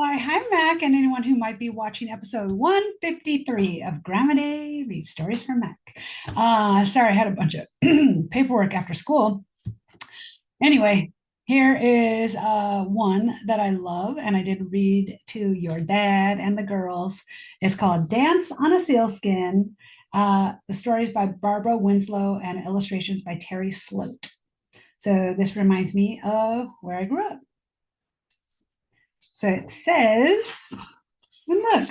Why, hi, Mac, and anyone who might be watching episode 153 of GRAMidei Read Stories for Mac. Sorry, I had a bunch of paperwork after school. Anyway, here is one that I love, and I did read to your dad and the girls. It's called Dance on a Sealskin. The story is by Barbara Winslow and illustrations by Terry Sloat. So this reminds me of where I grew up. So it says, and look,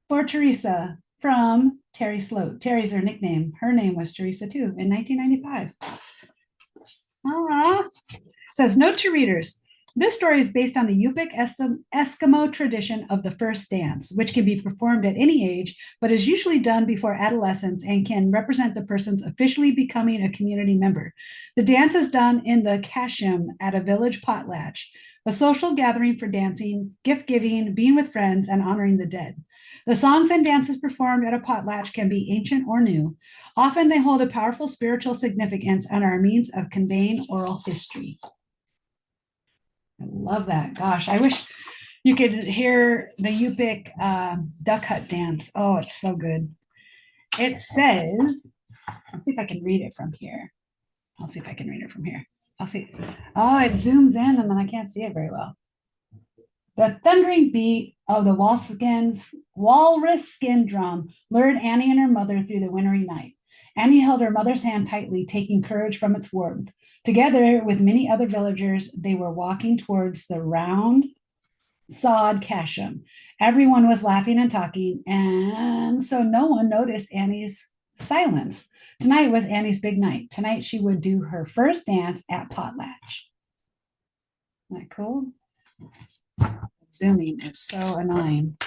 for Teresa from Terry Sloat. Terry's her nickname. Her name was Teresa too in 1995. It says, note to readers. This story is based on the Yupik Eskimo tradition of the first dance, which can be performed at any age, but is usually done before adolescence and can represent the person's officially becoming a community member. The dance is done in the kashim at a village potlatch, a social gathering for dancing, gift giving, being with friends, and honoring the dead. The songs and dances performed at a potlatch can be ancient or new. Often they hold a powerful spiritual significance and are a means of conveying oral history. I love that. Gosh, I wish you could hear the Yupik duck hut dance. Oh, it's so good. It says, let's see if I can read it from here. I'll see if I can read it from here. I'll see. Oh, it zooms in and then I can't see it very well. The thundering beat of the walrus skin drum lured Annie and her mother through the wintry night. Annie held her mother's hand tightly, taking courage from its warmth. Together with many other villagers, they were walking towards the round sod kashim. Everyone was laughing and talking, and so no one noticed Annie's silence. Tonight was Annie's big night. Tonight she would do her first dance at Potlatch. Isn't that cool? Zooming is so annoying.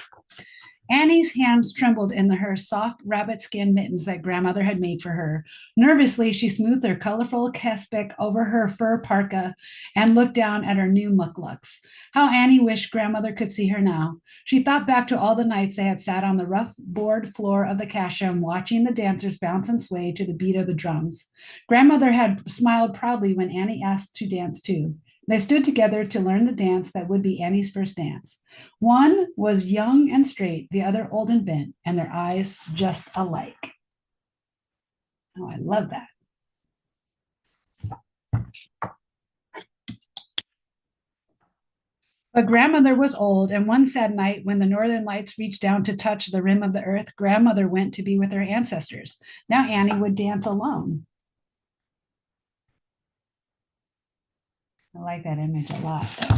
Annie's hands trembled in her soft rabbit skin mittens that grandmother had made for her. Nervously, she smoothed her colorful kespik over her fur parka and looked down at her new mukluks. How Annie wished grandmother could see her now. She thought back to all the nights they had sat on the rough board floor of the kashim, watching the dancers bounce and sway to the beat of the drums. Grandmother had smiled proudly when Annie asked to dance too. They stood together to learn the dance that would be Annie's first dance. One was young and straight, the other old and bent, and their eyes just alike. Oh, I love that. But grandmother was old, and one sad night when the northern lights reached down to touch the rim of the earth, grandmother went to be with her ancestors. Now Annie would dance alone. I like that image a lot, though.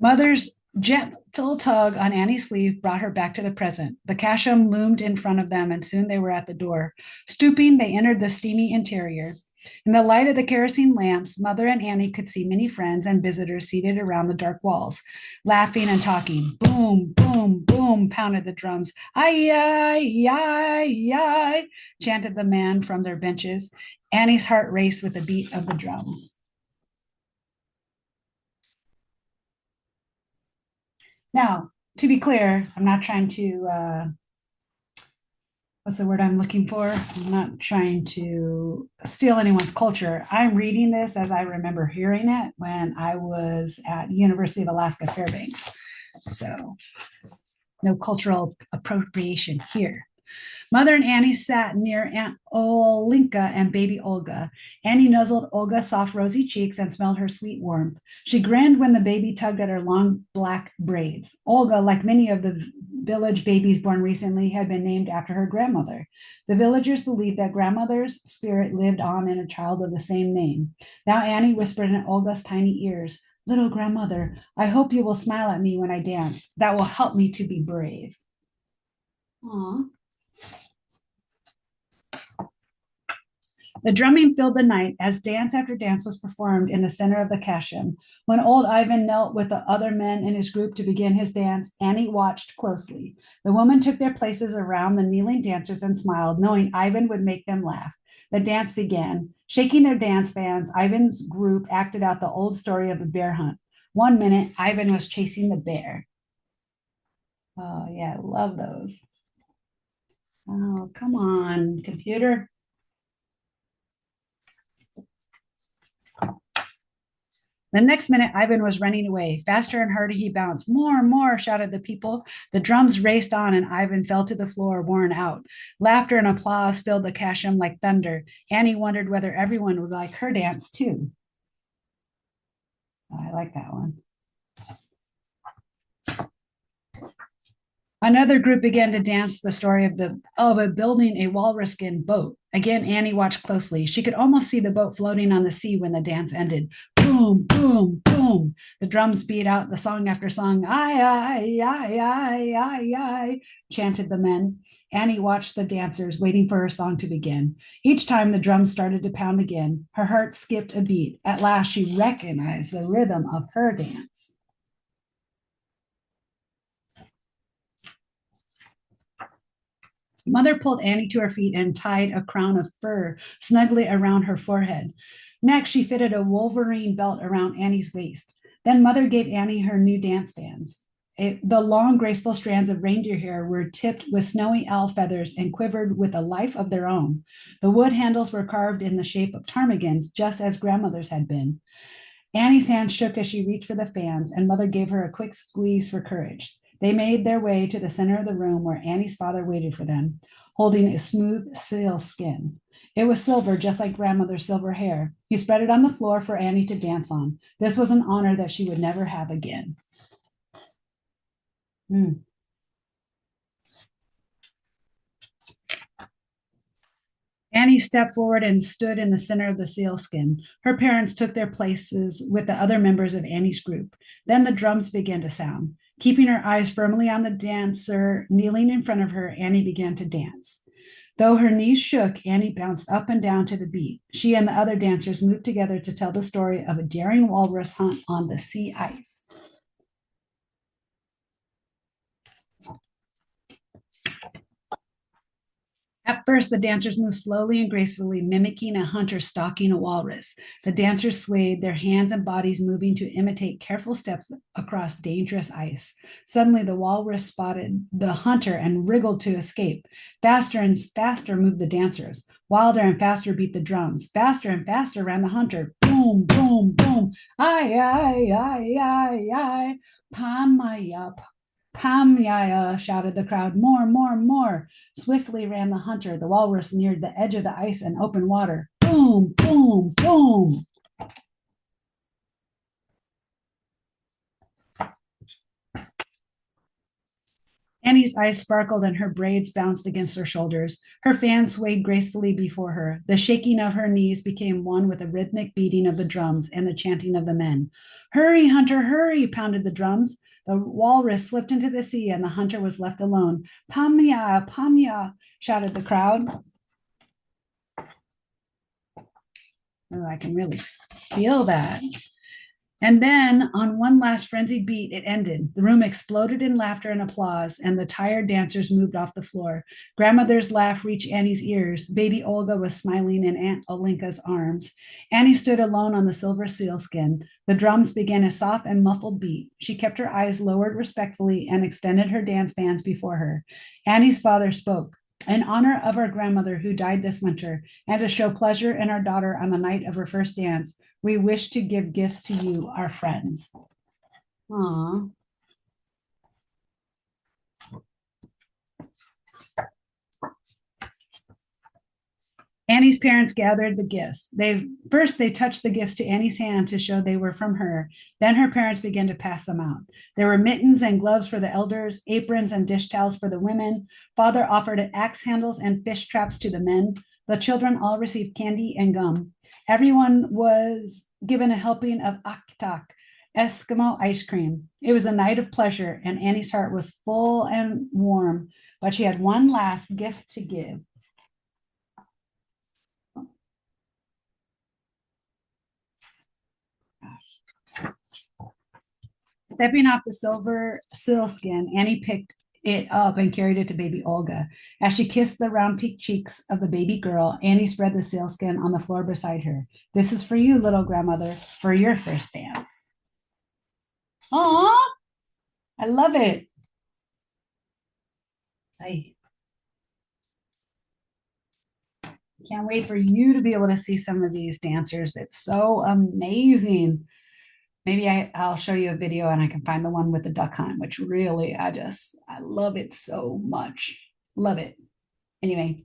Mother's gentle tug on Annie's sleeve brought her back to the present. The kashim loomed in front of them, and soon they were at the door. Stooping, they entered the steamy interior. In the light of the kerosene lamps, Mother and Annie could see many friends and visitors seated around the dark walls, laughing and talking. Boom, boom, boom, pounded the drums. Ay, ay, ay, ay, chanted the men from their benches. Annie's heart raced with the beat of the drums. Now, to be clear, I'm not trying to, what's the word I'm looking for? I'm not trying to steal anyone's culture. I'm reading this as I remember hearing it when I was at University of Alaska Fairbanks. So no cultural appropriation here. Mother and Annie sat near Aunt Olinka and baby Olga. Annie nuzzled Olga's soft rosy cheeks and smelled her sweet warmth. She grinned when the baby tugged at her long black braids. Olga, like many of the village babies born recently, had been named after her grandmother. The villagers believed that grandmother's spirit lived on in a child of the same name. Now Annie whispered in Olga's tiny ears, "Little grandmother, I hope you will smile at me when I dance. That will help me to be brave." Aw. The drumming filled the night as dance after dance was performed in the center of the kashim. When old Ivan knelt with the other men in his group to begin his dance, Annie watched closely. The women took their places around the kneeling dancers and smiled, knowing Ivan would make them laugh. The dance began. Shaking their dance fans, Ivan's group acted out the old story of a bear hunt. One minute, Ivan was chasing the bear. Oh, yeah, I love those. Oh, come on, computer. The next minute, Ivan was running away. Faster and harder he bounced. More, more, shouted the people. The drums raced on, and Ivan fell to the floor, worn out. Laughter and applause filled the casham like thunder. Annie wondered whether everyone would like her dance too. I like that one. Another group began to dance the story of a building a walrus skin boat. Again, Annie watched closely. She could almost see the boat floating on the sea when the dance ended. Boom, boom, boom. The drums beat out the song after song. Aye, aye, aye, aye, aye, aye, chanted the men. Annie watched the dancers, waiting for her song to begin. Each time the drums started to pound again, her heart skipped a beat. At last, she recognized the rhythm of her dance. Mother pulled Annie to her feet and tied a crown of fur snugly around her forehead. Next, she fitted a wolverine belt around Annie's waist. Then Mother gave Annie her new dance bands. The long, graceful strands of reindeer hair were tipped with snowy owl feathers and quivered with a life of their own. The wood handles were carved in the shape of ptarmigans, just as grandmother's had been. Annie's hand shook as she reached for the fans, and Mother gave her a quick squeeze for courage. They made their way to the center of the room where Annie's father waited for them, holding a smooth sealskin. It was silver, just like grandmother's silver hair. He spread it on the floor for Annie to dance on. This was an honor that she would never have again. Mm. Annie stepped forward and stood in the center of the sealskin. Her parents took their places with the other members of Annie's group. Then the drums began to sound. Keeping her eyes firmly on the dancer kneeling in front of her, Annie began to dance. Though her knees shook, Annie bounced up and down to the beat. She and the other dancers moved together to tell the story of a daring walrus hunt on the sea ice. At first, the dancers moved slowly and gracefully, mimicking a hunter stalking a walrus. The dancers swayed, their hands and bodies moving to imitate careful steps across dangerous ice. Suddenly, the walrus spotted the hunter and wriggled to escape. Faster and faster moved the dancers. Wilder and faster beat the drums. Faster and faster ran the hunter. Boom, boom, boom. Aye, aye, aye, aye, aye. Pamaya, Pamyaya, shouted the crowd. More, more, more. Swiftly ran the hunter. The walrus neared the edge of the ice and open water. Boom, boom, boom. Annie's eyes sparkled and her braids bounced against her shoulders. Her fan swayed gracefully before her. The shaking of her knees became one with the rhythmic beating of the drums and the chanting of the men. Hurry, hunter, hurry, pounded the drums. The walrus slipped into the sea and the hunter was left alone. Pamya, Pamya, shouted the crowd. Oh, I can really feel that. And then, on one last frenzied beat, it ended. The room exploded in laughter and applause, and the tired dancers moved off the floor. Grandmother's laugh reached Annie's ears. Baby Olga was smiling in Aunt Olenka's arms. Annie stood alone on the silver sealskin. The drums began a soft and muffled beat. She kept her eyes lowered respectfully and extended her dance bands before her. Annie's father spoke. In honor of our grandmother who died this winter, and to show pleasure in our daughter on the night of her first dance, we wish to give gifts to you, our friends. Aww. Annie's parents gathered the gifts. They touched the gifts to Annie's hand to show they were from her. Then her parents began to pass them out. There were mittens and gloves for the elders, aprons and dish towels for the women. Father offered axe handles and fish traps to the men. The children all received candy and gum. Everyone was given a helping of aktak, Eskimo ice cream. It was a night of pleasure, and Annie's heart was full and warm, but she had one last gift to give. Stepping off the silver sealskin, Annie picked it up and carried it to baby Olga. As she kissed the round pink cheeks of the baby girl, Annie spread the sealskin on the floor beside her. This is for you, little grandmother, for your first dance. Aw, I love it. I can't wait for you to be able to see some of these dancers. It's so amazing. Maybe I'll show you a video and I can find the one with the duck hunt, which really I love it so much. Love it. Anyway,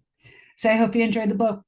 so I hope you enjoyed the book.